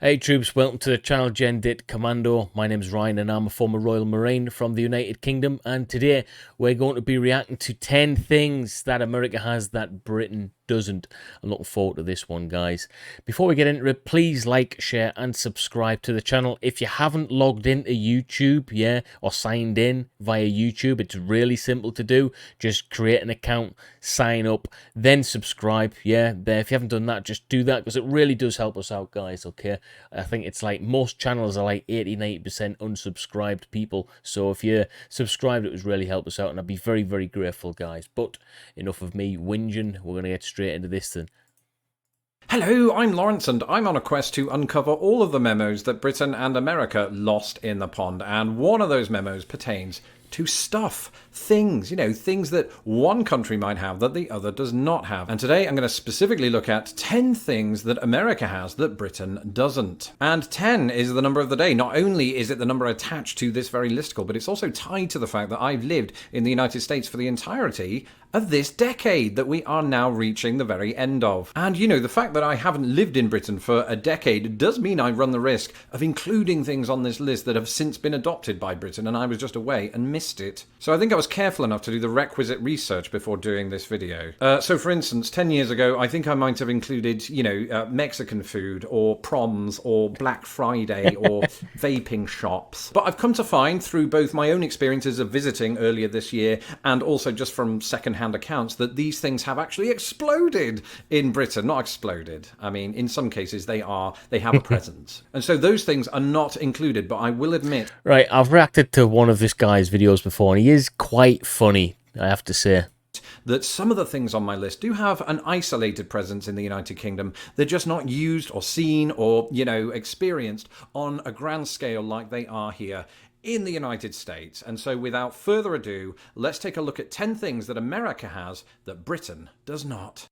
Hey troops, welcome to the channel Dit Commando. My name's Ryan and I'm a former Royal Marine from the United Kingdom, and today we're going to be reacting to 10 things that America has that Britain doesn't. I'm looking forward to this one, guys. Before we get into it, please like, share and subscribe to the channel. If you haven't logged into YouTube, or signed in via YouTube, it's really simple to do. Just create an account, sign up, then subscribe. There. If you haven't done that, just do that because it really does help us out, guys, okay? I think it's like most channels are like 80-90% unsubscribed people. So if you're subscribed, it would really help us out and I'd be very, very grateful, guys. But enough of me whinging. We're going to get straight into this then. Hello, I'm Lawrence and I'm on a quest to uncover all of the memos that Britain and America lost in the pond, and one of those memos pertains to stuff, things, things that one country might have that the other does not have. And today I'm going to specifically look at 10 things that America has that Britain doesn't. And 10 is the number of the day. Not only is it the number attached to this very listicle, but it's also tied to the fact that I've lived in the United States for the entirety of this decade that we are now reaching the very end of. And the fact that I haven't lived in Britain for a decade does mean I run the risk of including things on this list that have since been adopted by Britain and I was just away and missed it. So I think I was careful enough to do the requisite research before doing this video. So for instance, 10 years ago, I think I might have included, Mexican food or proms or Black Friday or vaping shops. But I've come to find through both my own experiences of visiting earlier this year and also just from second-hand accounts that these things have actually exploded in Britain. Not exploded. I mean, in some cases they have a presence. And so those things are not included, but I will admit. Right, I've reacted to one of this guy's videos before and he is quite funny, I have to say. That some of the things on my list do have an isolated presence in the United Kingdom. They're just not used or seen or, experienced on a grand scale like they are here in the United States. And so without further ado, let's take a look at 10 things that America has that Britain does not.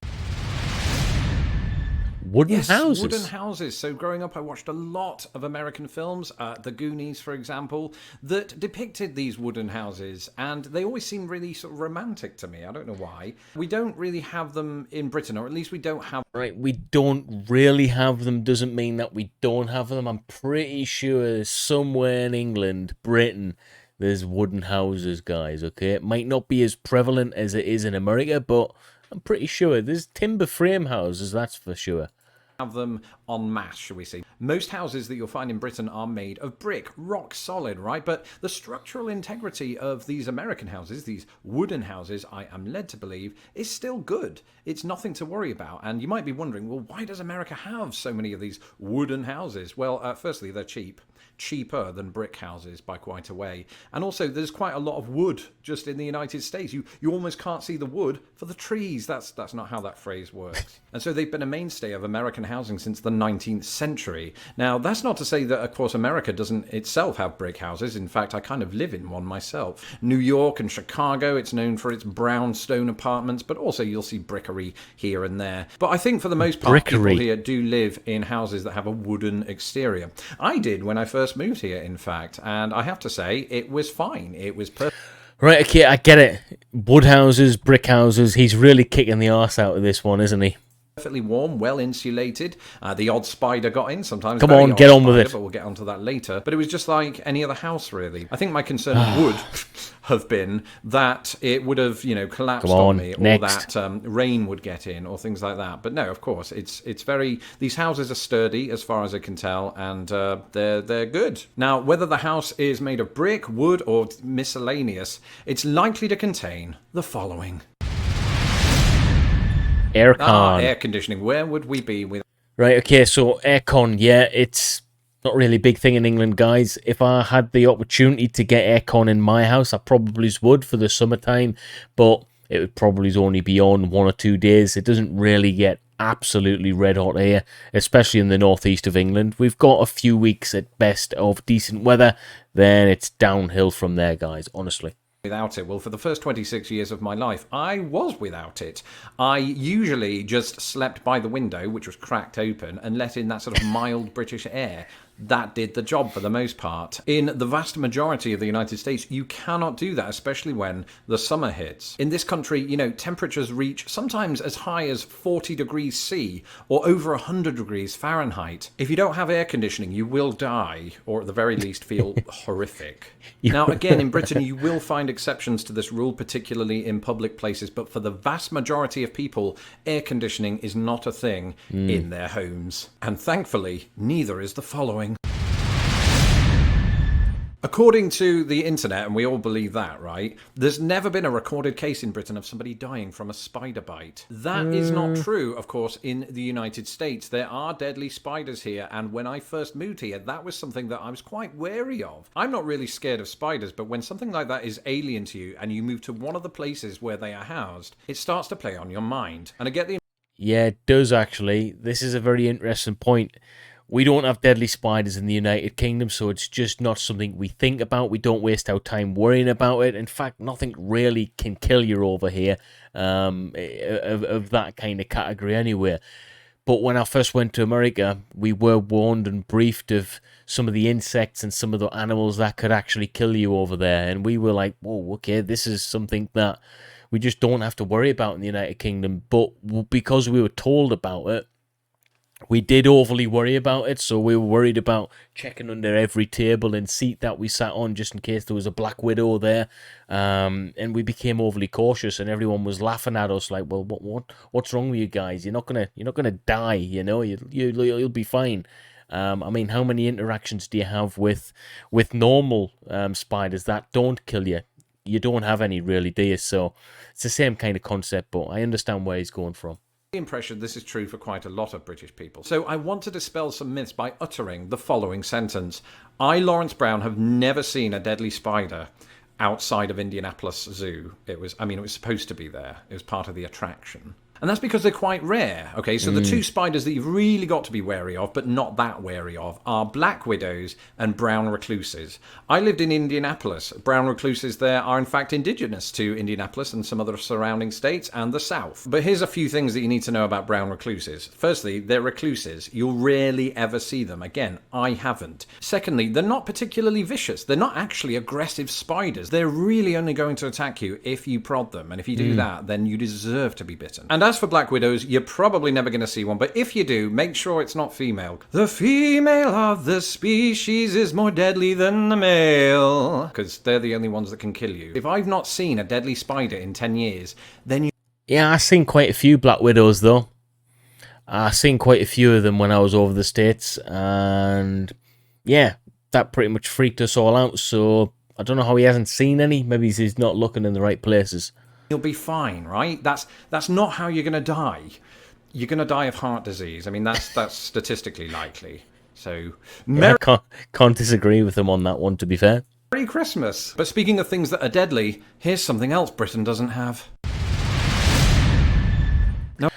Wooden houses. Wooden houses. So growing up, I watched a lot of American films, The Goonies, for example, that depicted these wooden houses, and they always seemed really sort of romantic to me. I don't know why. We don't really have them in Britain, or at least we don't have. Right, we don't really have them doesn't mean that we don't have them. I'm pretty sure somewhere in England, Britain, there's wooden houses, guys, okay? It might not be as prevalent as it is in America, but I'm pretty sure there's timber frame houses, that's for sure. Have them en masse, shall we say. Most houses that you'll find in Britain are made of brick, rock solid, right? But the structural integrity of these American houses, these wooden houses, I am led to believe, is still good. It's nothing to worry about. And you might be wondering, well, why does America have so many of these wooden houses? Well, firstly, they're cheap. Cheaper than brick houses by quite a way. And also there's quite a lot of wood just in the United States. You almost can't see the wood for the trees. That's not how that phrase works. And so they've been a mainstay of American housing since the 19th century. Now that's not to say that of course America doesn't itself have brick houses. In fact, I kind of live in one myself. New York and Chicago, it's known for its brownstone apartments, but also you'll see brickery here and there. But I think for the most part, people here do live in houses that have a wooden exterior. I did when I first moved here, in fact, and I have to say it was fine. It was perfect. Right, okay, I get it. Wood houses, brick houses. He's really kicking the arse out of this one, isn't he? Perfectly warm, well insulated. The odd spider got in sometimes. Come on, get on with it. But we'll get onto that later. But it was just like any other house, really. I think my concern would have been that it would have, collapsed on me, or that rain would get in, or things like that. But no, of course, it's very. These houses are sturdy, as far as I can tell, and they're good. Now, whether the house is made of brick, wood, or miscellaneous, it's likely to contain the following. Aircon. Air conditioning. Where would we be with? Right, okay, so aircon, it's not really a big thing in England, guys. If I had the opportunity to get aircon in my house, I probably would for the summertime, but it would probably only be on 1 or 2 days. It doesn't really get absolutely red hot here, especially in the northeast of England. We've got a few weeks at best of decent weather, then it's downhill from there, guys, honestly. Without it. Well, for the first 26 years of my life, I was without it. I usually just slept by the window, which was cracked open, and let in that sort of mild British air. that did the job for the most part. In the vast majority of the United States, you cannot do that, especially when the summer hits. In this country, temperatures reach sometimes as high as 40 degrees C or over 100 degrees Fahrenheit. If you don't have air conditioning, you will die, or at the very least feel horrific. Now, again, in Britain, you will find exceptions to this rule, particularly in public places, but for the vast majority of people, air conditioning is not a thing in their homes. And thankfully, neither is the following. According to the internet, and we all believe that, right? There's never been a recorded case in Britain of somebody dying from a spider bite. That is not true, of course, in the United States. There are deadly spiders here, and when I first moved here, that was something that I was quite wary of. I'm not really scared of spiders, but when something like that is alien to you and you move to one of the places where they are housed, it starts to play on your mind. And I get the... Yeah, it does actually. This is a very interesting point. We don't have deadly spiders in the United Kingdom, so it's just not something we think about. We don't waste our time worrying about it. In fact, nothing really can kill you over here of that kind of category anyway. But when I first went to America, we were warned and briefed of some of the insects and some of the animals that could actually kill you over there. And we were like, whoa, okay, this is something that we just don't have to worry about in the United Kingdom. But because we were told about it, we did overly worry about it, so we were worried about checking under every table and seat that we sat on just in case there was a black widow there, and we became overly cautious, and everyone was laughing at us like, "Well, what's wrong with you guys? You're not gonna die, you'll be fine." I mean, how many interactions do you have with normal spiders that don't kill you? You don't have any really, do you? So it's the same kind of concept, but I understand where he's going from. Impression this is true for quite a lot of British people. So I want to dispel some myths by uttering the following sentence. I, Lawrence Brown, have never seen a deadly spider outside of Indianapolis Zoo. It was supposed to be there. It was part of the attraction. And that's because they're quite rare. Okay, so the two spiders that you've really got to be wary of, but not that wary of, are black widows and brown recluses. I lived in Indianapolis. Brown recluses there are in fact indigenous to Indianapolis and some other surrounding states and the South. But here's a few things that you need to know about brown recluses. Firstly, they're recluses. You'll rarely ever see them. Again, I haven't. Secondly, they're not particularly vicious. They're not actually aggressive spiders. They're really only going to attack you if you prod them. And if you do that, then you deserve to be bitten. And as for black widows, you're probably never going to see one, but if you do, make sure it's not female. The female of the species is more deadly than the male, because they're the only ones that can kill you. If I've not seen a deadly spider in 10 years, then you... Yeah, I've seen quite a few black widows, though. I've seen quite a few of them when I was over the States, and yeah, that pretty much freaked us all out, so I don't know how he hasn't seen any. Maybe he's not looking in the right places. You'll be fine, right? That's not how you're going to die. You're going to die of heart disease. I mean, that's statistically likely. So, I can't disagree with him on that one, to be fair. Merry Christmas. But speaking of things that are deadly, here's something else Britain doesn't have. No.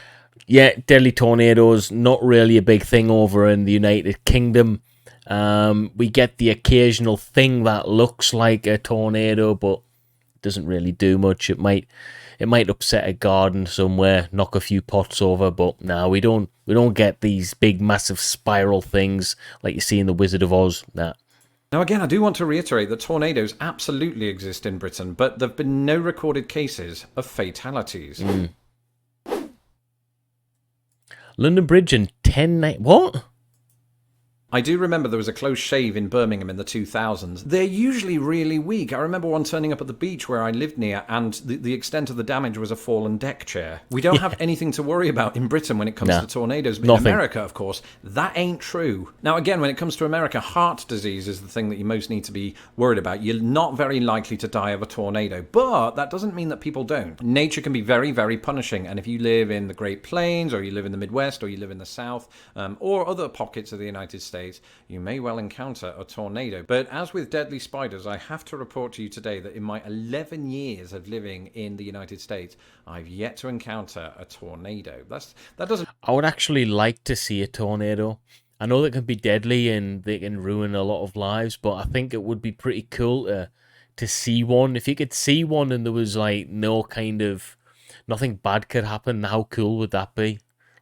Yeah, deadly tornadoes, not really a big thing over in the United Kingdom. We get the occasional thing that looks like a tornado, but doesn't really do much. It might upset a garden somewhere, knock a few pots over, but no, we don't get these big massive spiral things like you see in the Wizard of Oz. Nah. Now again, I do want to reiterate that tornadoes absolutely exist in Britain, but there have been no recorded cases of fatalities. London Bridge in 10... What? I do remember there was a close shave in Birmingham in the 2000s. They're usually really weak. I remember one turning up at the beach where I lived near, and the extent of the damage was a fallen deck chair. We don't have anything to worry about in Britain when it comes to tornadoes. But in America, of course, that ain't true. Now, again, when it comes to America, heart disease is the thing that you most need to be worried about. You're not very likely to die of a tornado, but that doesn't mean that people don't. Nature can be very, very punishing, and if you live in the Great Plains, or you live in the Midwest, or you live in the South, or other pockets of the United States, you may well encounter a tornado. But as with deadly spiders, I have to report to you today that in my 11 years of living in the United States, I've yet to encounter a tornado. That doesn't... I would actually like to see a tornado. I know they can be deadly and they can ruin a lot of lives, but I think it would be pretty cool to see one. If you could see one and there was like nothing bad could happen, how cool would that be?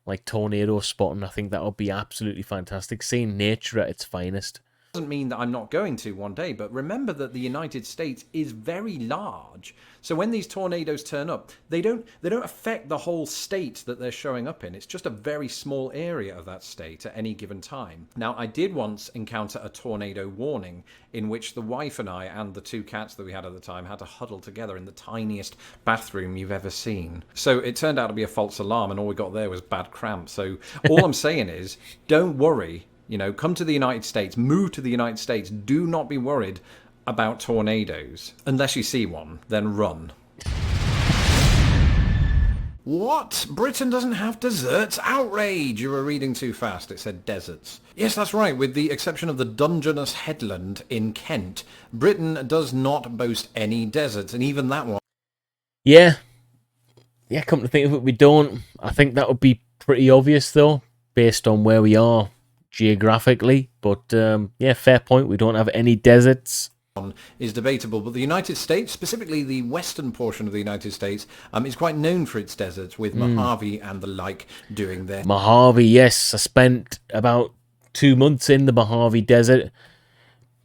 like tornado spotting. I think that would be absolutely fantastic. Seeing nature at its finest. Doesn't mean that I'm not going to one day, but remember that the United States is very large. So when these tornadoes turn up, they don't affect the whole state that they're showing up in. It's just a very small area of that state at any given time. Now, I did once encounter a tornado warning in which the wife and I and the two cats that we had at the time had to huddle together in the tiniest bathroom you've ever seen. So it turned out to be a false alarm, and all we got there was bad cramp. So all I'm saying is, don't worry. You know, come to the United States, move to the United States. Do not be worried about tornadoes. Unless you see one, then run. What? Britain doesn't have deserts? Outrage! You were reading too fast. It said deserts. Yes, that's right. With the exception of the Dungeness Headland in Kent, Britain does not boast any deserts, and even that one. Yeah, come to think of it, we don't. I think that would be pretty obvious, though, based on where we are geographically, but yeah, fair point. We don't have any deserts. Is debatable, but the United States, specifically the western portion of the United States, is quite known for its deserts, with Mojave and the like doing their... Mojave, yes. I spent about 2 months in the Mojave Desert,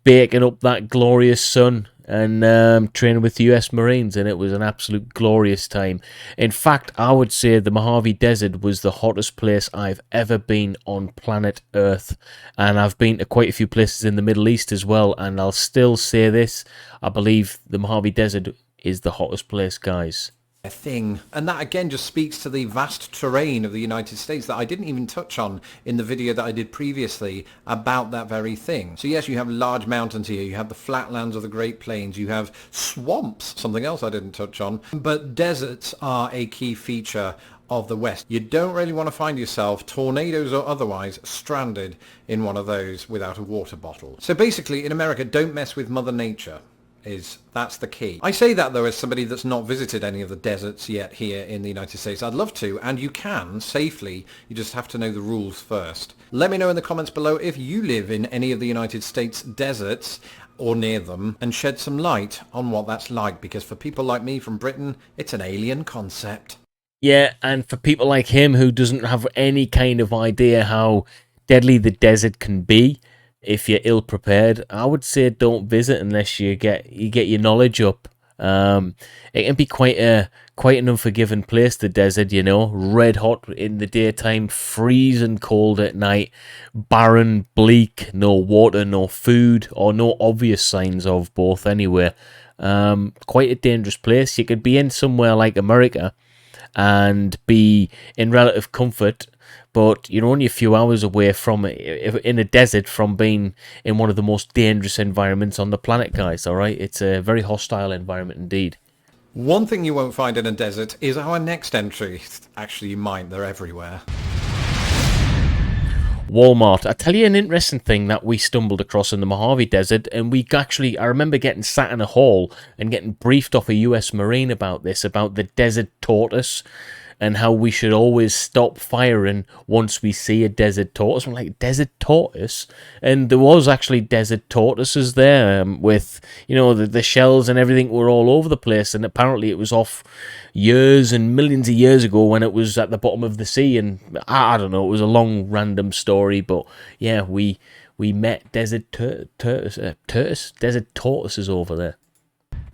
baking up that glorious sun and training with the US Marines, and it was an absolute glorious time. In fact, I would say the Mojave Desert was the hottest place I've ever been on planet Earth, and I've been to quite a few places in the Middle East as well, and I'll still say this, I believe the Mojave Desert is the hottest place, guys. Thing. And that again just speaks to the vast terrain of the United States that I didn't even touch on in the video that I did previously about that very thing. So yes, you have large mountains here, you have the flatlands of the Great Plains, you have swamps, something else I didn't touch on, but deserts are a key feature of the West. You don't really want to find yourself, tornadoes or otherwise, stranded in one of those without a water bottle. So basically, in America, don't mess with Mother Nature. That's the key. I say that though as somebody that's not visited any of the deserts yet here in the United States. I'd love to, and you can safely. You just have to know the rules first. Let me know in the comments below if you live in any of the United States deserts or near them, and shed some light on what that's like, because for people like me from Britain, it's an alien concept. Yeah, and for people like him who doesn't have any kind of idea how deadly the desert can be, if you're ill prepared, I would say don't visit unless you get your knowledge up. It can be quite an unforgiving place, the desert, you know, red hot in the daytime, freezing cold at night, barren, bleak, no water, no food, or no obvious signs of both anywhere. Quite a dangerous place. You could be in somewhere like America and be in relative comfort, but you're only a few hours away from in a desert from being in one of the most dangerous environments on the planet, guys. All right, it's a very hostile environment indeed. One thing you won't find in a desert is our next entry. Actually, you might. They're everywhere. Walmart. I tell you an interesting thing that we stumbled across in the Mojave Desert, and I remember getting sat in a hall and getting briefed off a US Marine about the desert tortoise, and how we should always stop firing once we see a desert tortoise. I'm like, desert tortoise? And there was actually desert tortoises there, with, you know, the shells and everything were all over the place, and apparently it was off years and millions of years ago when it was at the bottom of the sea, and I don't know, it was a long random story, but yeah, we met desert tortoises over there.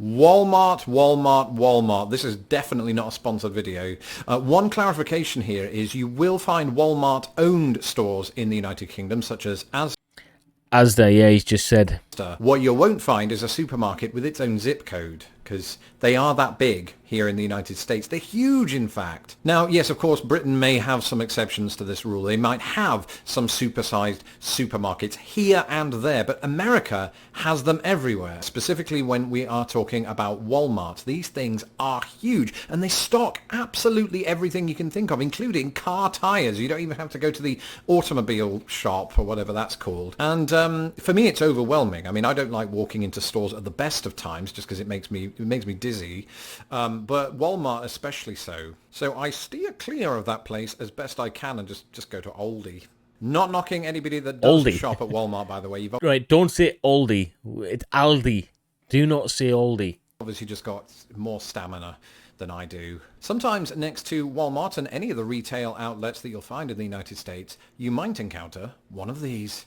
Walmart. This is definitely not a sponsored video. One clarification here is you will find Walmart-owned stores in the United Kingdom, such as Asda, yeah, he's just said. What you won't find is a supermarket with its own zip code, because they are that big here in the United States. They're huge, in fact. Now, yes, of course, Britain may have some exceptions to this rule. They might have some supersized supermarkets here and there, but America has them everywhere, specifically when we are talking about Walmart. These things are huge, and they stock absolutely everything you can think of, including car tires. You don't even have to go to the automobile shop or whatever that's called. And for me, it's overwhelming. I mean, I don't like walking into stores at the best of times just because it makes me dizzy, but Walmart especially so. So I steer clear of that place as best I can and just go to Aldi. Not knocking anybody that does shop at Walmart, by the way. Right, don't say Aldi. It's Aldi. Do not say Aldi. Obviously just got more stamina than I do. Sometimes next to Walmart and any of the retail outlets that you'll find in the United States, you might encounter one of these.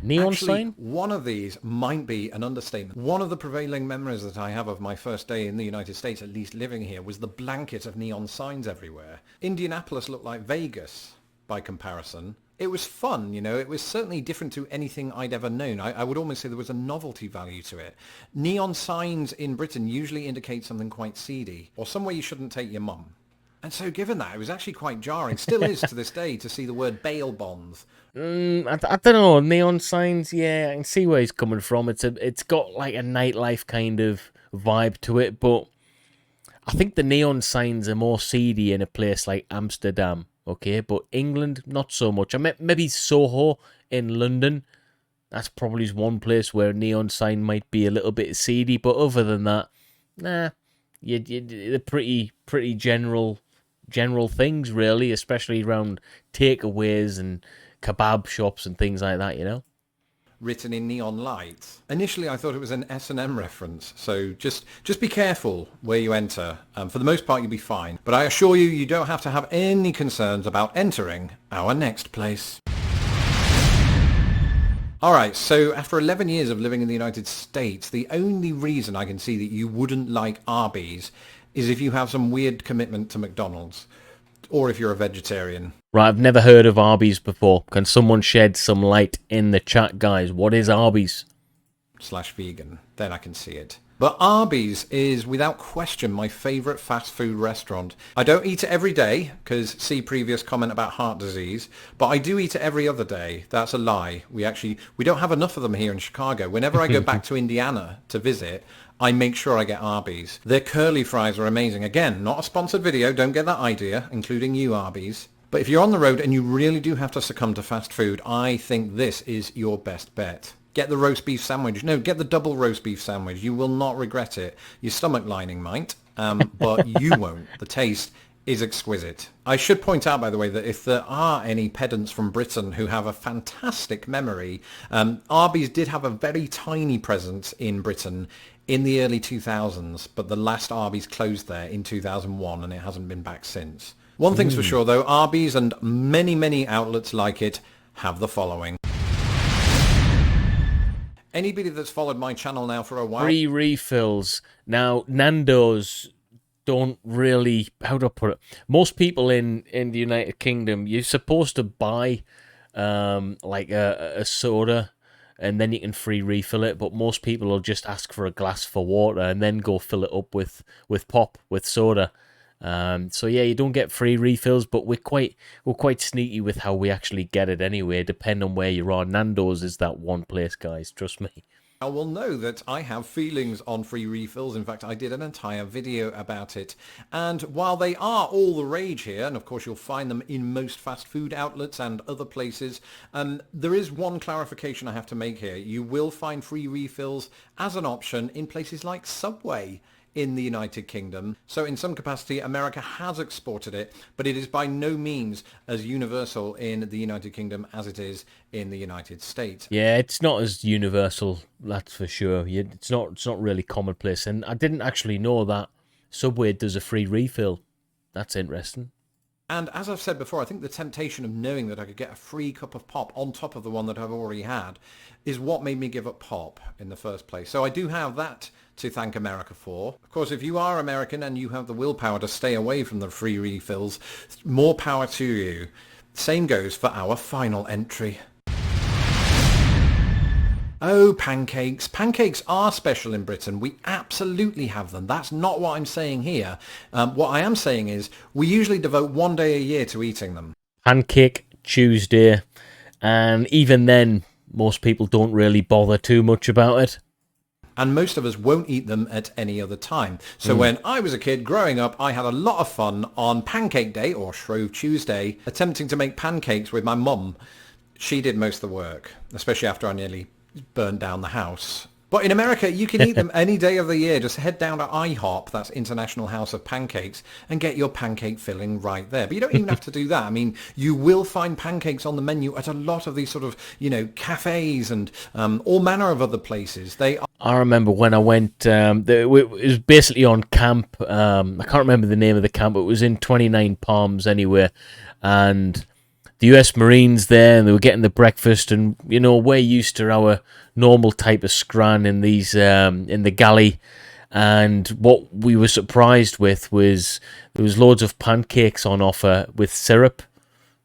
Neon Actually, sign? one of these might be an understatement. One of the prevailing memories that I have of my first day in the United States, at least living here, was the blanket of neon signs everywhere. Indianapolis looked like Vegas by comparison. It was fun, you know, it was certainly different to anything I'd ever known. I would almost say there was a novelty value to it. Neon signs in Britain usually indicate something quite seedy, or somewhere you shouldn't take your mum. And so given that, it was actually quite jarring, still is to this day, to see the word bail bonds. I don't know. Neon signs, yeah, I can see where he's coming from. It's got like a nightlife kind of vibe to it, but I think the neon signs are more seedy in a place like Amsterdam, okay? But England, not so much. I mean, maybe Soho in London. That's probably one place where a neon sign might be a little bit seedy, but other than that, nah, they're pretty general things, really, especially around takeaways and kebab shops and things like that, you know? Written in neon lights. Initially, I thought it was an S&M reference, so just be careful where you enter. For the most part, you'll be fine. But I assure you, you don't have to have any concerns about entering our next place. Alright, so after 11 years of living in the United States, the only reason I can see that you wouldn't like Arbys is if you have some weird commitment to McDonald's, or if you're a vegetarian. Right, I've never heard of Arbys before. Can someone shed some light in the chat, guys? What is Arbys? /vegan, then I can see it. But Arbys is without question my favourite fast food restaurant. I don't eat it every day, because see previous comment about heart disease, but I do eat it every other day. That's a lie. We don't have enough of them here in Chicago. Whenever I go back to Indiana to visit, I make sure I get Arbys. Their curly fries are amazing. Again, not a sponsored video, don't get that idea, including you Arbys. But if you're on the road and you really do have to succumb to fast food, I think this is your best bet. Get the roast beef sandwich. No, get the double roast beef sandwich. You will not regret it. Your stomach lining might, but you won't. The taste is exquisite. I should point out, by the way, that if there are any pedants from Britain who have a fantastic memory, Arbys did have a very tiny presence in Britain in the early 2000s, but the last Arbys closed there in 2001 and it hasn't been back since. One thing's for sure, though, Arbys and many outlets like it have the following. Anybody that's followed my channel now for a while... Free refills. Now, Nando's don't really... How do I put it? Most people in the United Kingdom, you're supposed to buy like a soda and then you can free refill it, but most people will just ask for a glass for water and then go fill it up with pop, with soda. So yeah, you don't get free refills, but we're quite sneaky with how we actually get it anyway, depending on where you are. Nando's is that one place, guys, trust me. I will know that I have feelings on free refills. In fact, I did an entire video about it. And while they are all the rage here, and of course you'll find them in most fast food outlets and other places, there is one clarification I have to make here. You will find free refills as an option in places like Subway in the United Kingdom. So in some capacity, America has exported it, but it is by no means as universal in the United Kingdom as it is in the United States. Yeah, it's not as universal, that's for sure. It's not really commonplace. And I didn't actually know that Subway does a free refill. That's interesting. And as I've said before, I think the temptation of knowing that I could get a free cup of pop on top of the one that I've already had is what made me give up pop in the first place. So I do have that to thank America for. Of course, if you are American and you have the willpower to stay away from the free refills, more power to you. Same goes for our final entry. Oh, pancakes. Pancakes are special in Britain. We absolutely have them. That's not what I'm saying here. What I am saying is we usually devote one day a year to eating them. Pancake Tuesday. And even then, most people don't really bother too much about it. And most of us won't eat them at any other time. So when I was a kid growing up, I had a lot of fun on Pancake Day, or Shrove Tuesday, attempting to make pancakes with my mum. She did most of the work, especially after I nearly burned down the house. But in America, you can eat them any day of the year. Just head down to IHOP, that's International House of Pancakes, and get your pancake filling right there. But you don't even have to do that. I mean, you will find pancakes on the menu at a lot of these sort of, cafes and all manner of other places. They are... I remember when I went, it was basically on camp. I can't remember the name of the camp. It was in 29 Palms anyway. And the US Marines there, and they were getting the breakfast. And, we're used to our normal type of scran in these, in the galley. And what we were surprised with was there was loads of pancakes on offer with syrup.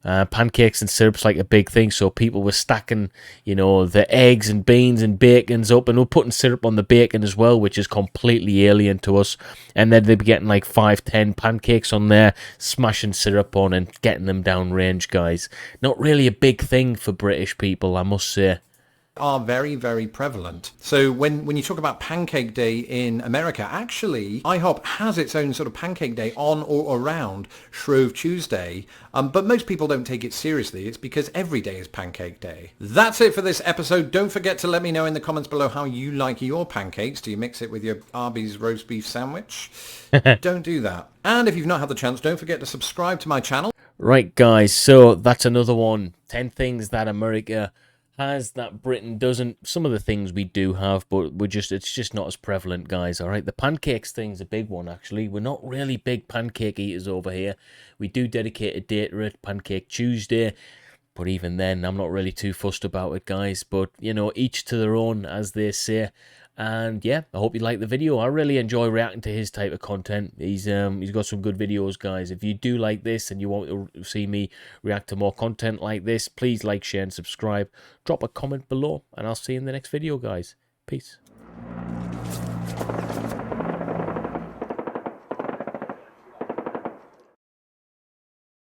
Pancakes and syrup's like a big thing, so people were stacking, the eggs and beans and bacons up, and we're putting syrup on the bacon as well, which is completely alien to us. And then they'd be getting like 5-10 pancakes on there, smashing syrup on and getting them down range, guys. Not really a big thing for British people, I must say. Are very, very prevalent. So when you talk about Pancake Day in America, actually, IHOP has its own sort of Pancake Day on or around Shrove Tuesday, but most people don't take it seriously. It's because every day is Pancake Day. That's it for this episode. Don't forget to let me know in the comments below how you like your pancakes. Do you mix it with your Arbys roast beef sandwich? Don't do that. And if you've not had the chance, don't forget to subscribe to my channel. Right, guys, so that's another one. 10 things that America has that Britain doesn't. Some of the things we do have, but it's just not as prevalent, guys. All right, the pancakes thing's a big one, actually. We're not really big pancake eaters over here. We do dedicate a day to it, Pancake Tuesday, but even then, I'm not really too fussed about it, guys. But, each to their own, as they say. And yeah, I hope you like the video. I really enjoy reacting to his type of content. He's got some good videos, guys. If you do like this and you want to see me react to more content like this, please like, share, and subscribe. Drop a comment below, and I'll see you in the next video, guys. Peace.